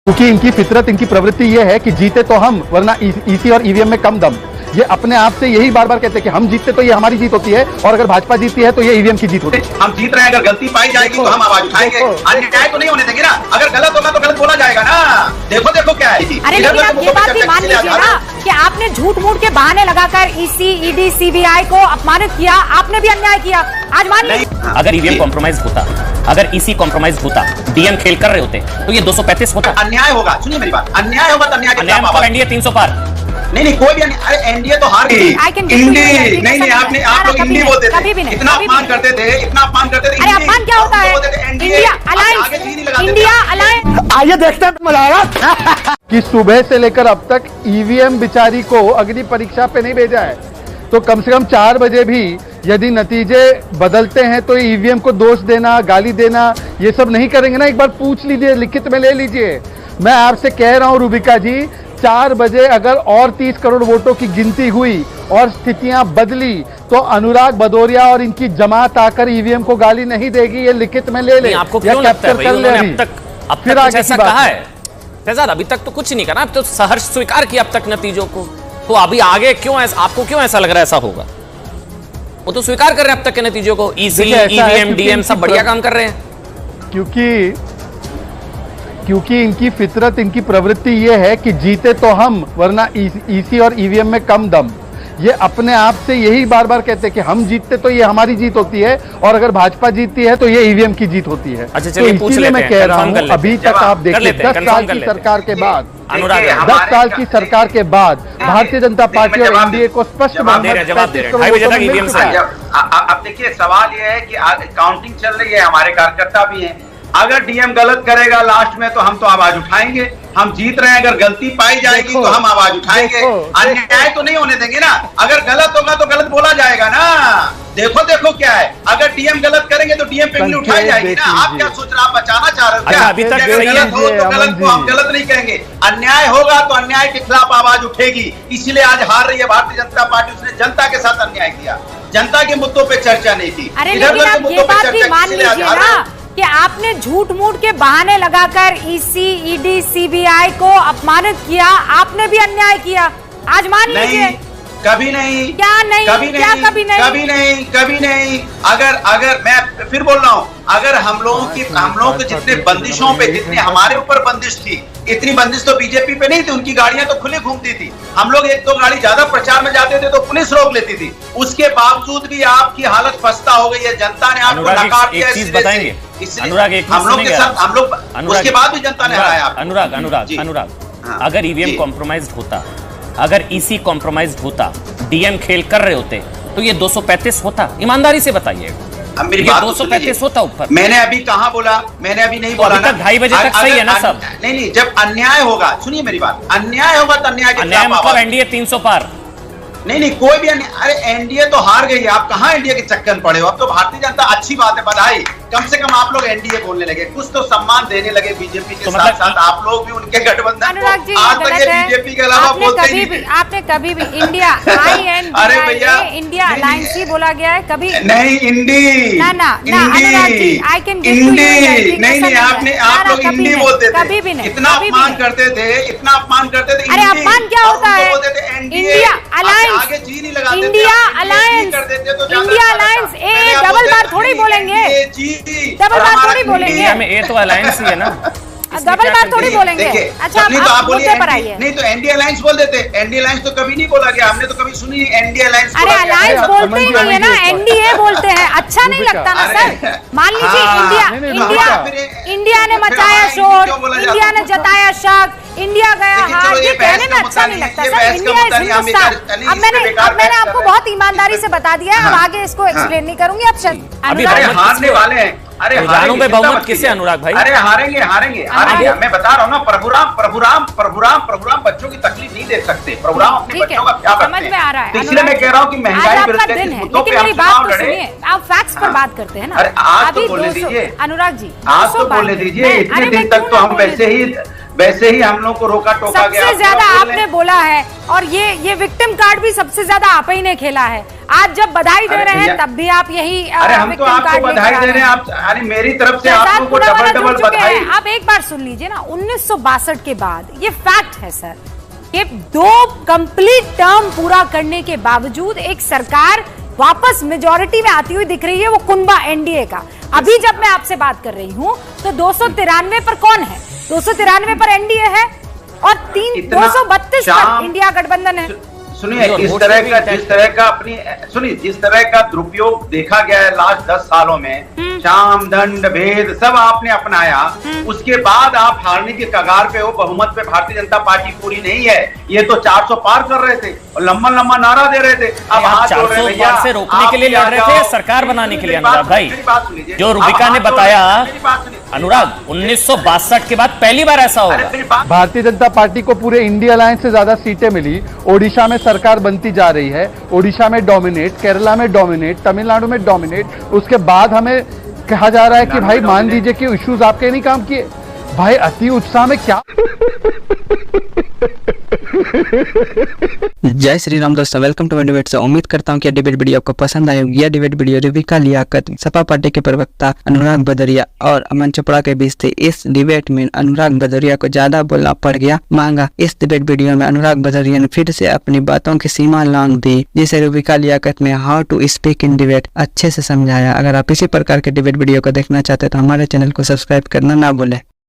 क्योंकि इनकी फितरत, इनकी प्रवृत्ति ये है कि जीते तो हम, वरना ईसी और ईवीएम में कम दम। ये अपने आप से यही बार बार कहते हैं कि हम जीतते तो ये हमारी जीत होती है, और अगर भाजपा जीतती है तो ये ईवीएम की जीत होती है। हम जीत रहे हैं, अगर गलती पाई जाएगी तो हम आवाज उठाएंगे, अन्याय तो नहीं होने देंगे ना। अगर गलत होगा तो गलत बोला जाएगा ना। देखो देखो क्या है। अरे लेकिन आप ये बात भी मान लीजिए ना कि आपने झूठ मूठ के बहाने लगाकर ईसी, ईडी, सीबीआई को अपमानित किया, आपने भी अन्याय किया। आज मान लीजिए अगर ईवीएम कॉम्प्रोमाइज होता, अगर ईसी कॉम्प्रोमाइज होता, डीएम खेल कर रहे होते तो ये 235 होता। अन्याय होगा, सुनिए मेरी बात, अन्याय होगा तो अन्याय एनडीए 300 पार। नहीं कोई भी नहीं। अरे एनडीए तो हार गई। नहीं आपने, आप लोग इंडी बोलते थे, इतना अपमान करते थे, इतना अपमान करते थे। अरे अपमान क्या होता है? India alliance, India alliance. आइए देखते हैं मजा आएगा कि सुबह से लेकर अब तक ईवीएम बिचारी को अग्नि परीक्षा पे नहीं भेजा है, तो कम से कम 4 बजे भी यदि नतीजे बदलते हैं तो ईवीएम को दोष देना, गाली देना, ये सब नहीं करेंगे ना। एक बार पूछ लीजिए, लिखित में ले लीजिए। मैं आपसे कह रहा हूं रूबिका जी, 4 बजे अगर और 30 करोड़ वोटों की गिनती हुई और स्थितियां बदली तो अनुराग भदौरिया और इनकी जमात आकर ईवीएम को गाली नहीं देगी। ये लिखित में ले ले, आपको क्यों लगता है भाई उन्होंने अब तक आगे ऐसा कहा है? फैजाद अभी तक तो कुछ नहीं कहा, अब तो सहर्ष स्वीकार किया अब तक नतीजों को, तो अभी आगे क्यों ऐसा, आपको क्यों ऐसा लग रहा है ऐसा होगा? वो तो स्वीकार कर रहे हैं अब तक के नतीजों को, ईसी, ईवीएम, डीएम सब बढ़िया काम कर रहे हैं। क्योंकि इनकी फितरत, इनकी प्रवृत्ति ये है कि जीते तो हम, वरना ईसी और ईवीएम में कम दम। ये अपने आप से यही बार बार कहते हैं कि हम जीतते तो ये हमारी जीत होती है, और अगर भाजपा जीतती है तो ये ईवीएम की जीत होती है। अच्छा चलिए, तो इसीलिए मैं कह रहा हूँ, अभी तक आप देखिए 10 साल की सरकार के बाद, 10 साल की सरकार के बाद भारतीय जनता पार्टी और एनडीए को स्पष्ट अब देखिए, सवाल यह है कि काउंटिंग चल रही है, हमारे कार्यकर्ता भी हैं। अगर डीएम गलत करेगा लास्ट में तो हम तो आवाज उठाएंगे। हम जीत रहे हैं, अगर गलती पाई जाएगी तो हम आवाज उठाएंगे, अन्याय तो नहीं होने देंगे ना। अगर गलत होगा तो गलत बोला जाएगा ना। देखो देखो क्या है, अगर डीएम गलत करेंगे तो डीएम पे भी उठाई जाएगी ना। आप क्या सोच रहे हैं? आप बचाना चाह रहे हो क्या? अभी तक गलत हो तो गलत को हम गलत नहीं कहेंगे, अन्याय होगा तो अन्याय के खिलाफ आवाज उठेगी। इसलिए आज हार रही है भारतीय जनता पार्टी। उसने जनता के साथ अन्याय किया, जनता के मुद्दों पे चर्चा नहीं की। अरे लेकिन आप ये बात भी मान लीजिए ना कि आपने झूठ मूठ के बहाने लगाकर ईसी, ईडी, सीबीआई को अपमानित किया, आपने भी अन्याय किया। आज मान लीजिए। कभी नहीं। क्या नहीं? कभी नहीं, क्या कभी नहीं? कभी नहीं, कभी नहीं। अगर मैं फिर बोल रहा हूँ, अगर हम लोगों के जितने बंदिशों पे, जितने हमारे ऊपर बंदिश थी, इतनी बंदिश तो बीजेपी पे नहीं थी। उनकी गाड़ियां तो खुली घूमती थी। हम लोग 1-2 गाड़ी ज्यादा प्रचार में जाते थे तो पुलिस रोक लेती थी। उसके बावजूद भी आपकी हालत फस्ता हो गई है। जनता ने आपको नकार दिया। इसलिए हम लोग के साथ, हम लोग उसके बाद भी जनता ने हराया। अनुराग, अगर ईवीएम कॉम्प्रोमाइज होता, अगर ईसी कॉम्प्रोमाइज होता, डीएम खेल कर रहे होते तो ये 235 होता। ईमानदारी से बताइएगा, मेरी बात 235 होता ऊपर। मैंने अभी कहा बोला? मैंने अभी नहीं बोला ना। 2:30 बजे तक सही है ना सब? नहीं, जब अन्याय होगा, सुनिए मेरी बात, अन्याय होगा तो अन्याय के खिलाफ मतलब एनडीए 300 पार। नहीं कोई भी अरे एनडीए तो हार गई है। आप कहां एनडीए के चक्कर में पड़े हो? अब तो भारतीय जनता, अच्छी बात है, बधाई, कम से कम आप लोग एनडीए बोलने लगे, कुछ तो सम्मान देने लगे बीजेपी के साथ साथ आप लोग भी उनके गठबंधन को। आज तक ये बीजेपी के अलावा बोलते ही नहीं। आपने कभी भी इंडिया अरे भैया, इंडिया अलायंस ही बोला गया है, कभी नहीं। इंडी ना आई कैन नहीं, आपने, आप लोग इंडी बोलते थे, कभी भी नहीं। इतना अपमान करते थे, इतना अपमान करते थे। अरे अपमान क्या होता है? इंडिया अलायंस, आगे जी नहीं लगाते थे, India alliance, India alliance. Double बार थोड़ी बोलेंगे, डबल बार थोड़ी बोलेंगे। ये तो अलायंस ही है ना, डबल बार थोड़ी बोलेंगे। अच्छा आप मुद्दे पर आइए। नहीं तो एनडीए अलायंस बोल देते। एनडीए अलायंस तो कभी नहीं बोला गया, हमने तो कभी सुनी नहीं एनडीए अलायंस। अरे अलायंस बोलते ही नहीं है ना, एनडीए बोलते हैं। अच्छा नहीं लगता ना सर? मान लीजिए इंडिया ने मचाया शोर, इंडिया ने जताया शक, इंडिया गया हार, ये कहने में अच्छा नहीं लगता सर। India is Hindustan. अब मैंने आपको बहुत ईमानदारी से बता दिया है, अब आगे इसको एक्सप्लेन नहीं करूंगी। अब हारने वाले हैं। अरे रुझानों पे बहुमत किसे अनुराग भाई? अरे हारेंगे। मैं बता रहा हूँ ना, प्रभुराम बच्चों की तकलीफ नहीं देख सकते। प्रभुराम अपने बच्चों का क्या समझ में आ रहा है। इसलिए मैं कह रहा हूँ कि महंगाई दिन है, लेकिन मेरी बात तो सुनिए, आप फैक्ट्स पर बात करते हैं ना। अरे आज तो बोलने दीजिए अनुराग जी, आज तो बोलने दीजिए। इतने दिन तक तो हम वैसे ही वैसे ही हम लोग को रोका टोका गया। सबसे ज्यादा आपने बोला है, और ये विक्टिम कार्ड भी सबसे ज्यादा आप ही ने खेला है। आज जब बधाई दे रहे हैं तब भी आप यही अरे हम तो आपको बधाई दे रहे हैं, आप अरे मेरी तरफ से आप लोगों को डबल बधाई। आप एक बार सुन लीजिए ना, 1962 के बाद ये फैक्ट है सर, ये 2 कंप्लीट टर्म पूरा करने के बावजूद एक सरकार वापस मेजॉरिटी में आती हुई दिख रही है, वो कुनबा एनडीए का। अभी जब मैं आपसे बात कर रही हूं तो 293 पर कौन है? 293 पर एनडीए है और 232 पर इंडिया गठबंधन है। सुनिए, जिस तरह का दुरुपयोग देखा गया है लास्ट 10 सालों में, शाम दंड भेद सब आपने अपनाया, उसके बाद आप हारने के कगार पे हो। बहुमत पे भारतीय जनता पार्टी पूरी नहीं है, ये तो 400 पार कर रहे थे और लंबा लंबा नारा दे रहे थे। अब आप 400 पार से रोकने के लिए लड़ रहे थे, सरकार बनाने के लिए? अनुराग भाई, जो रूबिका ने बताया, अनुराग 1962 के बाद पहली बार ऐसा होगा। भारतीय जनता पार्टी को पूरे इंडिया अलायंस से ज्यादा सीटें मिली, ओडिशा में सरकार बनती जा रही है, ओडिशा में डोमिनेट, केरला में डोमिनेट, तमिलनाडु में डोमिनेट। उसके बाद हमें कहा जा रहा है कि भाई मान लीजिए कि इश्यूज आपके नहीं काम किए। भाई अति उत्साह में क्या। जय श्री राम दोस्तों, वेलकम टू माय डिबेट। से उम्मीद करता हूं कि डिबेट वीडियो आपको पसंद आई होगी। यह debate video Rubika Liyaqat, SP party के प्रवक्ता अनुराग भदौरिया और अमन चोपड़ा के बीच थे। इस डिबेट में अनुराग भदौरिया को ज्यादा बोलना पड़ गया मांगा। इस डिबेट वीडियो में अनुराग भदौरिया ने फिर से अपनी बातों की सीमा लांघ दी, जिसे रूबिका लियाकत ने how to speak in debate अच्छे से समझाया। अगर आप इसी प्रकार के डिबेट वीडियो को देखना चाहते हैं तो हमारे चैनल को सब्सक्राइब करना ना भूलें।